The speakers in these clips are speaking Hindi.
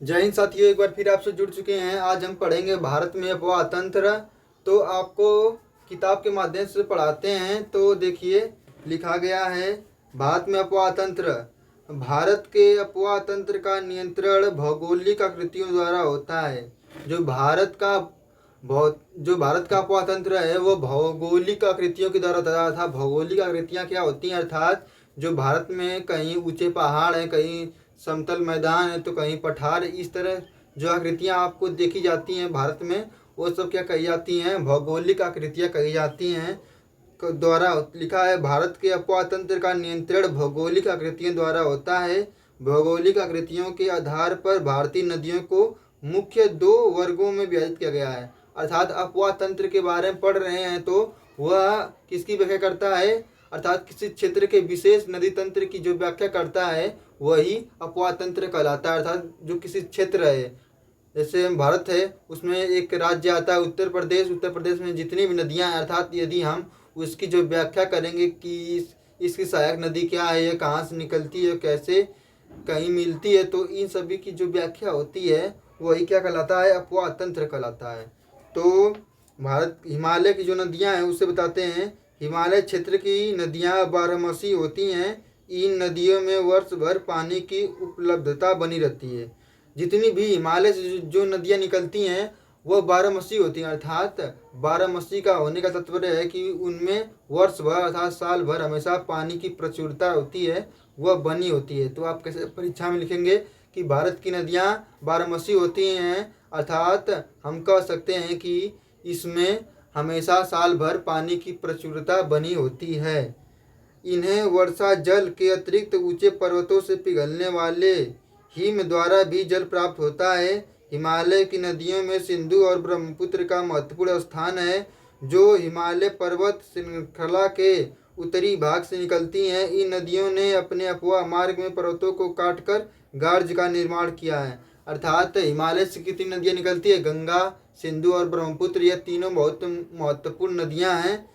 जय हिंद साथियों, एक बार फिर आपसे जुड़ चुके हैं। आज हम पढ़ेंगे भारत में अफवाह तंत्र। तो आपको किताब के माध्यम से पढ़ाते हैं। तो देखिए, लिखा गया है भारत में अफवाह तंत्र। भारत के अफवाह तंत्र का नियंत्रण भौगोलिक आकृतियों द्वारा होता है। जो भारत का अफवाह तंत्र है वो भौगोलिक आकृतियों के द्वारा होता है। अर्थात भौगोलिक आकृतियाँ क्या होती हैं, अर्थात जो भारत में कहीं ऊंचे पहाड़ हैं, कहीं समतल मैदान है, तो कहीं पठार, इस तरह जो आकृतियाँ आपको देखी जाती हैं भारत में, वो सब क्या कही जाती हैं, भौगोलिक आकृतियाँ कही जाती हैं। द्वारा लिखा है भारत के अफवाह तंत्र का नियंत्रण भौगोलिक आकृतियों द्वारा होता है। भौगोलिक आकृतियों के आधार पर भारतीय नदियों को मुख्य दो वर्गों में विभाजित किया गया है। अर्थात अफवाह तंत्र के बारे में पढ़ रहे हैं तो वह किसकी व्याख्या करता है, अर्थात किसी क्षेत्र के विशेष नदी तंत्र की जो व्याख्या करता है वही अफवाह तंत्र कहलाता है। अर्थात जो किसी क्षेत्र है, जैसे भारत है, उसमें एक राज्य आता है उत्तर प्रदेश। उत्तर प्रदेश में जितनी भी नदियां हैं, अर्थात यदि हम उसकी जो व्याख्या करेंगे कि इसकी सहायक नदी क्या है, ये कहाँ से निकलती है, कैसे कहीं मिलती है, तो इन सभी की जो व्याख्या होती है वही क्या कहलाता है, अफवाह तंत्र कहलाता है। तो भारत हिमालय की जो नदियां हैं उससे बताते हैं। हिमालय क्षेत्र की नदियां बारहमासी होती हैं। इन नदियों में वर्ष भर पानी की उपलब्धता बनी रहती है। जितनी भी हिमालय से जो नदियां निकलती हैं वह बारहमासी होती हैं। अर्थात बारहमासी का होने का तात्पर्य है कि उनमें वर्ष भर अर्थात साल भर हमेशा पानी की प्रचुरता होती है, वह बनी होती है। तो आप कैसे परीक्षा में लिखेंगे कि भारत की नदियां बारहमासी होती हैं, अर्थात हम कह सकते हैं कि इसमें हमेशा साल भर पानी की प्रचुरता बनी होती है। इन्हें वर्षा जल के अतिरिक्त ऊंचे पर्वतों से पिघलने वाले हिम द्वारा भी जल प्राप्त होता है। हिमालय की नदियों में सिंधु और ब्रह्मपुत्र का महत्वपूर्ण स्थान है, जो हिमालय पर्वत श्रृंखला के उत्तरी भाग से निकलती हैं। इन नदियों ने अपने अफवाह मार्ग में पर्वतों को काटकर गार्ज का निर्माण किया है। अर्थात हिमालय से कितनी नदियाँ निकलती है, गंगा, सिंधु और ब्रह्मपुत्र, यह तीनों बहुत महत्वपूर्ण नदियाँ हैं,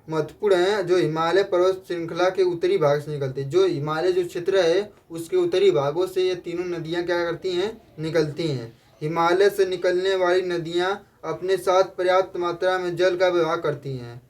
महत्वपूर्ण हैं, जो हिमालय पर्वत श्रृंखला के उत्तरी भाग से निकलती है। जो हिमालय जो क्षेत्र है उसके उत्तरी भागों से ये तीनों नदियाँ क्या करती हैं, निकलती हैं। हिमालय से निकलने वाली नदियाँ अपने साथ पर्याप्त मात्रा में जल का बहाव करती हैं।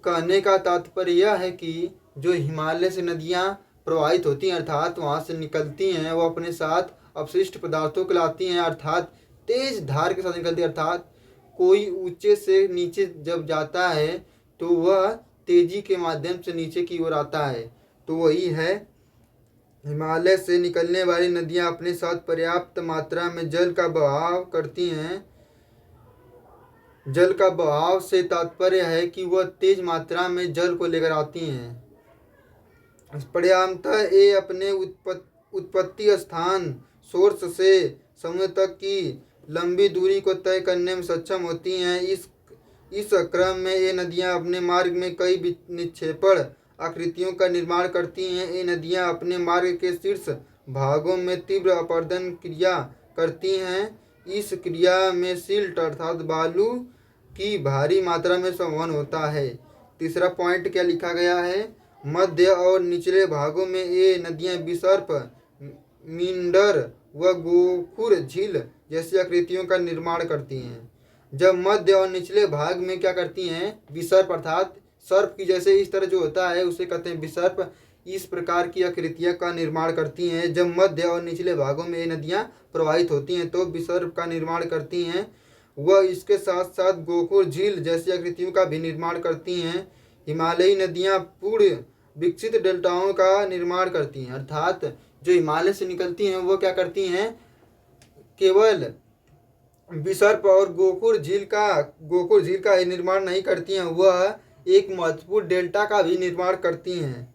कहने का तात्पर्य यह है कि जो हिमालय से नदियाँ प्रवाहित होती हैं, अर्थात वहाँ से निकलती हैं, वो अपने साथ अपशिष्ट पदार्थों को लाती हैं, अर्थात तेज धार के साथ निकलती है। अर्थात कोई ऊंचे से नीचे जब जाता है तो वह तेजी के माध्यम से नीचे की ओर आता है। तो वही है, हिमालय से निकलने वाली नदियाँ अपने साथ पर्याप्त मात्रा में जल का बहाव करती हैं। जल का बहाव से तात्पर्य है कि वह तेज मात्रा में जल को लेकर आती हैं। पर्याप्तः ये अपने उत्पत्ति स्थान सोर्स से समुद्र तक की लंबी दूरी को तय करने में सक्षम होती हैं। इस क्रम में ये नदियाँ अपने मार्ग में कई निक्षेपण आकृतियों का निर्माण करती हैं। ये नदियाँ अपने मार्ग के शीर्ष भागों में तीव्र अपरदन क्रिया करती हैं। इस क्रिया में सिल्ट अर्थात बालू की भारी मात्रा में संवहन होता है। तीसरा पॉइंट क्या लिखा गया है, मध्य और निचले भागों में ये नदियाँ विसर्प, मींडर व गोखुर झील जैसी आकृतियों का निर्माण करती हैं। जब मध्य और निचले भाग में क्या करती हैं, विसर्प अर्थात सर्प की जैसे इस तरह जो होता है उसे कहते हैं विसर्प, इस प्रकार की आकृतियां का निर्माण करती हैं। जब मध्य और निचले भागों में ये नदियां प्रवाहित होती हैं तो विसर्प का निर्माण करती हैं। वह इसके साथ साथ गोखुर झील जैसी आकृतियों का भी निर्माण करती हैं। हिमालयी नदियां पूर्ण विकसित डेल्टाओं का निर्माण करती हैं। अर्थात जो हिमालय से निकलती हैं वो क्या करती हैं, केवल विसर्प और गोखुर झील का ही निर्माण नहीं करती हैं, वह एक महत्वपूर्ण डेल्टा का भी निर्माण करती हैं।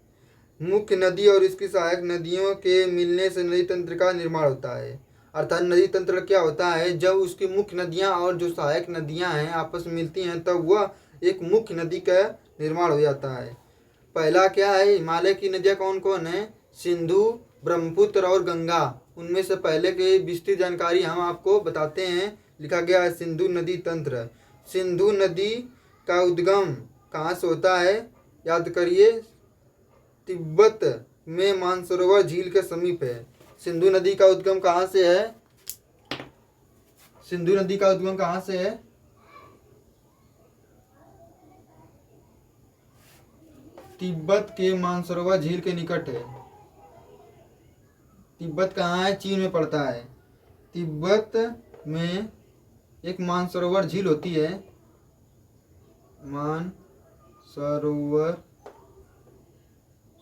मुख्य नदी और इसकी सहायक नदियों के मिलने से नदी तंत्र का निर्माण होता है। अर्थात नदी तंत्र क्या होता है, जब उसकी मुख्य नदियां और जो सहायक नदियां हैं आपस में मिलती हैं तब वह एक मुख्य नदी का निर्माण हो जाता है। पहला क्या है, हिमालय की नदियां कौन कौन है, सिंधु, ब्रह्मपुत्र और गंगा। उनमें से पहले की विस्तृत जानकारी हम आपको बताते हैं। लिखा गया है सिंधु नदी तंत्र। सिंधु नदी का उद्गम कहाँ से होता है, याद करिए, तिब्बत में मानसरोवर झील के समीप है। सिंधु नदी का उद्गम कहाँ से है? सिंधु नदी का उद्गम कहाँ से है? तिब्बत के मानसरोवर झील के निकट है। तिब्बत कहाँ है? चीन में पड़ता है। तिब्बत में एक मानसरोवर झील होती है,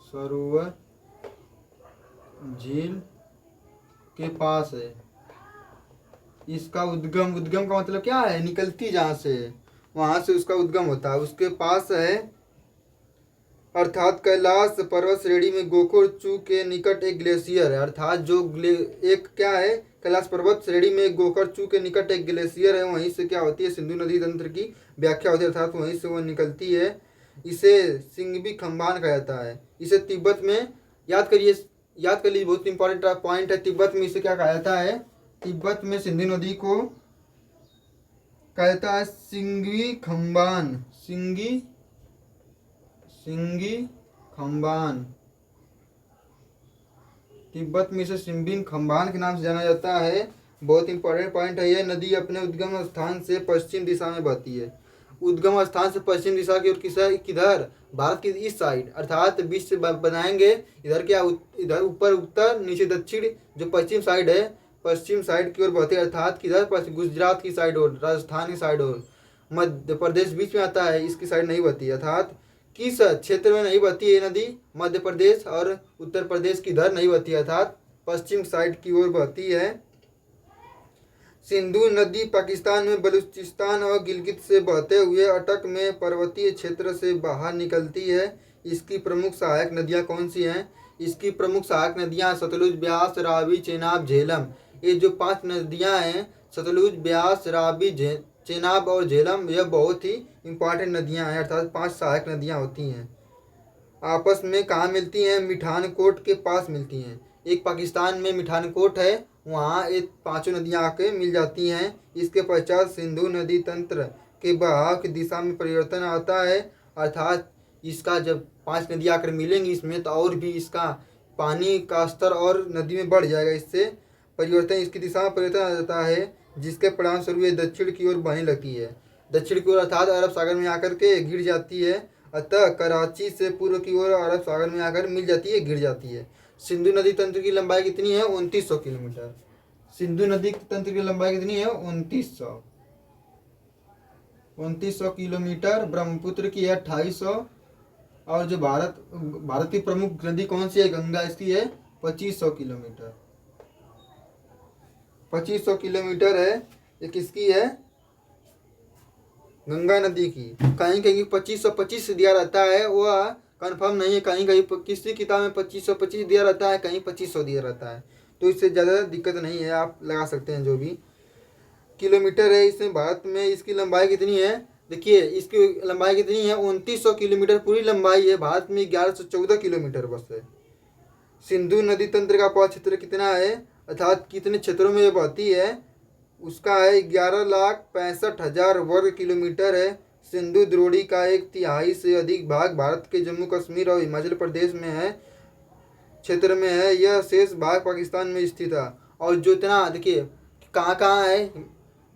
सरोवर झील के पास है। इसका उद्गम का मतलब क्या है? निकलती जहाँ से, वहाँ से उसका उद्गम होता है, उसके पास है। अर्थात कैलाश पर्वत श्रेणी में गोकोक-चू के निकट एक ग्लेशियर है। अर्थात जो एक क्या है? कैलाश पर्वत श्रेणी में गोकोक-चू के निकट एक ग्लेशियर है। वहीं से क्या होती है? सिंधु नदी तंत्र की व्याख्या होती है, अर्थात वहीं से वो निकलती है। इसे सिंगबी खम्बान कहा जाता है। इसे तिब्बत में याद कर लीजिए, बहुत इंपॉर्टेंट पॉइंट है। तिब्बत में इसे क्या कहा जाता है? तिब्बत में सिंधु नदी को कहा जाता है सिंगबी खम्बान। तिब्बत में इसे सिंबिन खम्बान के नाम से जाना जाता है। बहुत इंपॉर्टेंट पॉइंट है। यह नदी अपने उद्गम स्थान से पश्चिम दिशा में बहती है। उद्गम स्थान से पश्चिम दिशा की ओर किधर? भारत की इस साइड, अर्थात बीच से बनाएंगे। इधर क्या? इधर ऊपर उत्तर, नीचे दक्षिण। जो पश्चिम साइड है, पश्चिम साइड की ओर बहती है, अर्थात किधर? गुजरात की साइड और राजस्थान की साइड और मध्य प्रदेश बीच में आता है, इसकी साइड नहीं बहती। अर्थात किस क्षेत्र में नहीं बहती है नदी? मध्य प्रदेश और उत्तर प्रदेश की इधर नहीं बहती, अर्थात पश्चिम साइड की ओर बहती है। सिंधु नदी पाकिस्तान में बलूचिस्तान और गिलगित से बहते हुए अटक में पर्वतीय क्षेत्र से बाहर निकलती है। इसकी प्रमुख सहायक नदियाँ कौन सी हैं? इसकी प्रमुख सहायक नदियाँ सतलुज, ब्यास, रावी, चेनाब, झेलम। ये जो 5 नदियाँ हैं, सतलुज, ब्यास, रावी, चेनाब और झेलम, यह बहुत ही इंपॉर्टेंट नदियाँ हैं, अर्थात 5 सहायक नदियाँ होती हैं। आपस में कहाँ मिलती हैं? मिठानकोट के पास मिलती हैं। एक पाकिस्तान में मिठानकोट है, वहाँ ये 5 नदियाँ आके मिल जाती हैं। इसके पश्चात सिंधु नदी तंत्र के बहाव की दिशा में परिवर्तन आता है, अर्थात इसका जब 5 नदियाँ आकर मिलेंगी इसमें, तो और भी इसका पानी का स्तर और नदी में बढ़ जाएगा। इससे परिवर्तन, इसकी दिशा में परिवर्तन आ जाता है, जिसके परिणाम स्वरूप ये दक्षिण की ओर बहने लगती है। दक्षिण की ओर अर्थात अरब सागर में आकर के गिर जाती है। अतः कराची से पूर्व की ओर अरब सागर में आकर मिल जाती है, गिर जाती है। सिंधु नदी तंत्र की लंबाई कितनी है? 2900 किलोमीटर। सिंधु नदी तंत्र की लंबाई कितनी है? 2900 किलोमीटर। ब्रह्मपुत्र की है 2800। और जो भारत की प्रमुख नदी कौन सी है? गंगा, इसकी है 2500 किलोमीटर। 2500 किलोमीटर है। ये किसकी है? गंगा नदी की। कहीं कहीं 2525 दिया रहता है, वह कंफर्म नहीं है। कहीं कहीं किसी किताब में 2525 दिया रहता है, कहीं 2500 दिया रहता है, तो इससे ज़्यादा दिक्कत नहीं है, आप लगा सकते हैं जो भी किलोमीटर है। इसमें भारत में इसकी लंबाई कितनी है? देखिए, इसकी लंबाई कितनी है? 2900 किलोमीटर पूरी लंबाई है। भारत में 1114 किलोमीटर बस है। सिंधु नदी तंत्र का पौध क्षेत्र कितना है, अर्थात कितने क्षेत्रों में ये बहती है? उसका है 11,65,000 वर्ग किलोमीटर है। सिंधु द्रोणी का 1/3 से अधिक भाग भारत के जम्मू कश्मीर और हिमाचल प्रदेश में है, क्षेत्र में है। यह शेष भाग पाकिस्तान में स्थित है। और जो इतना देखिए कहाँ कहाँ है,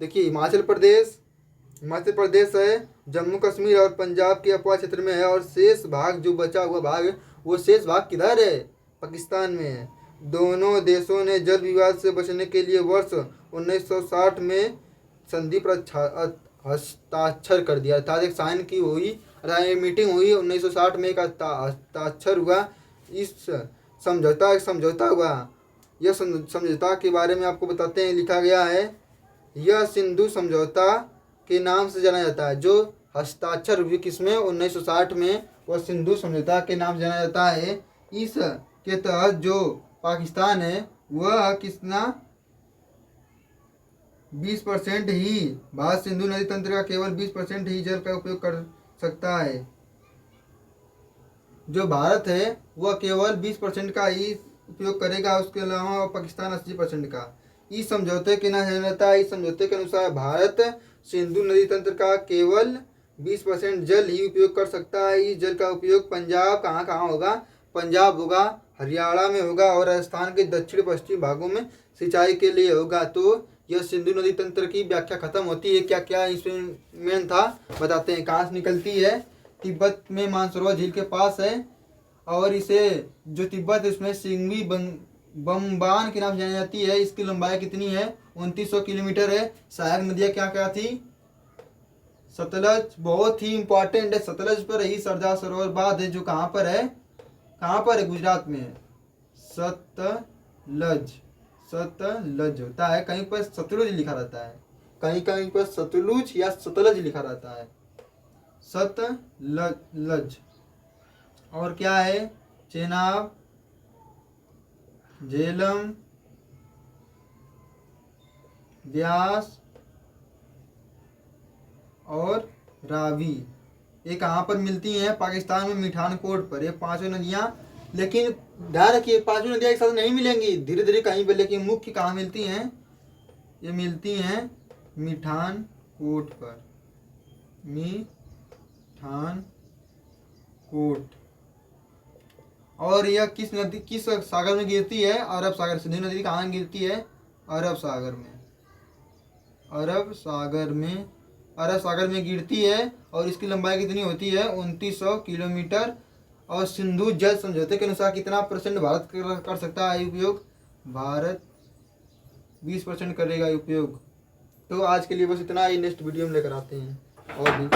देखिए हिमाचल प्रदेश है, जम्मू कश्मीर और पंजाब के अपवा क्षेत्र में है। और शेष भाग जो बचा हुआ भाग है, वो शेष भाग किधर है? पाकिस्तान में है। दोनों देशों ने जल विवाद से बचने के लिए वर्ष 1960 में संधि पर हस्ताक्षर कर दिया, अर्थात एक साइन की हुई, मीटिंग हुई 1960 में, एक हस्ताक्षर हुआ। इस समझौता हुआ। यह समझौता के बारे में आपको बताते हैं। लिखा गया है, यह सिंधु समझौता के नाम से जाना जाता है। जो हस्ताक्षर हुई किसमें? 1960 में, वह सिंधु समझौता के नाम से जाना जाता है। इस के तहत जो पाकिस्तान है वह कितना 20% ही, भारत सिंधु नदी तंत्र का केवल 20% ही जल का उपयोग कर सकता है। जो भारत है वह केवल 20% का ही उपयोग करेगा, उसके अलावा पाकिस्तान 80% का। इस समझौते के नाम जाना जाता है। इस समझौते के अनुसार भारत सिंधु नदी तंत्र का केवल 20% जल ही उपयोग कर सकता है। इस जल का उपयोग पंजाब कहाँ होगा? पंजाब होगा हरियाणा में होगा और राजस्थान के दक्षिण पश्चिम भागों में सिंचाई के लिए होगा। तो यह सिंधु नदी तंत्र की व्याख्या खत्म होती है। क्या क्या इसमें मेन था बताते हैं। कहाँ से निकलती है? तिब्बत में मानसरोवर झील के पास है और इसे जो तिब्बत है उसमें सिंगवी बमबान के नाम से जानी जाती है। इसकी लंबाई कितनी है? 2900 किलोमीटर है। सहायक नदियाँ क्या क्या थी? सतलज बहुत ही इंपॉर्टेंट है। सतलज पर ही सरदार सरोवर बांध है जो कहाँ पर है? कहाँ पर है? गुजरात में है। सतलज, सतलज होता है, कहीं पर सतलुज लिखा रहता है, कहीं कहीं पर सतलुज या सतलज लिखा रहता है। सतलज। और क्या है? चेनाब, झेलम, ब्यास और रावी। ये कहाँ पर मिलती हैं? पाकिस्तान में मिठानकोट पर। ये पांचों नदियाँ, लेकिन ध्यान रखिए पांचों नदियाँ एक साथ नहीं मिलेंगी, धीरे धीरे कहीं पर, लेकिन मुख्य कहाँ मिलती हैं? ये मिलती हैं मिठानकोट पर। मिठानकोट। और यह किस नदी, किस सागर में गिरती है? अरब सागर। सिंधु नदी कहाँ गिरती है? अरब सागर में। अरब सागर में, अरब सागर में गिरती है। और इसकी लंबाई कितनी होती है? 2900 किलोमीटर। और सिंधु जल समझौते के अनुसार कितना % भारत कर सकता है उपयोग? भारत 20% करेगा उपयोग। तो आज के लिए बस इतना ही। नेक्स्ट वीडियो में लेकर आते हैं और भी।